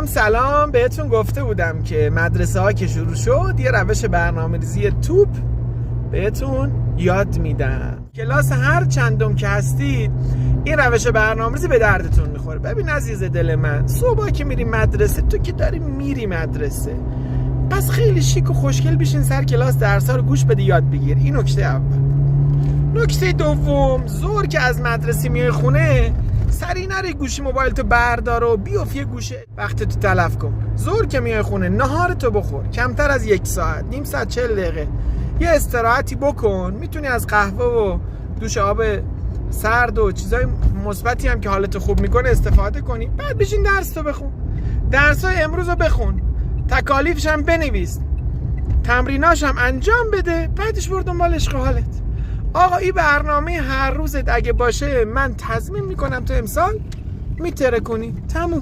سلام بهتون گفته بودم که مدرسه ها که شروع شد یه روش برنامه‌ریزی توپ بهتون یاد میدم. کلاس هر چندم که هستید این روش برنامه‌ریزی به دردتون میخوره. ببین عزیز دل من، صبح که میری مدرسه، تو که داری میری مدرسه، پس خیلی شیک و خوشگل بشین سر کلاس، درس‌ها رو گوش بده، یاد بگیر. این نکته اول. نکته دوم، ظهر که از مدرسه میای خونه، سری نری گوشی موبایل تو بردار و بیاف یه گوشه وقت تو تلف کن. ظهر که میای خونه نهار تو بخور، کمتر از 1 ساعت، نیم ساعت 40 دقیقه یه استراحتی بکن. میتونی از قهوه و دوش آب سرد و چیزای مثبتی هم که حالت خوب میکنه استفاده کنی. بعد بشین درس تو بخون، درسای امروز رو بخون، تکالیفش هم بنویس، تمریناش هم انجام بده، بعدش برو دنبال عشق و حالت. آقا این برنامه هر روزت اگه باشه، من تضمین میکنم تو امسال میتره کنی. تموم.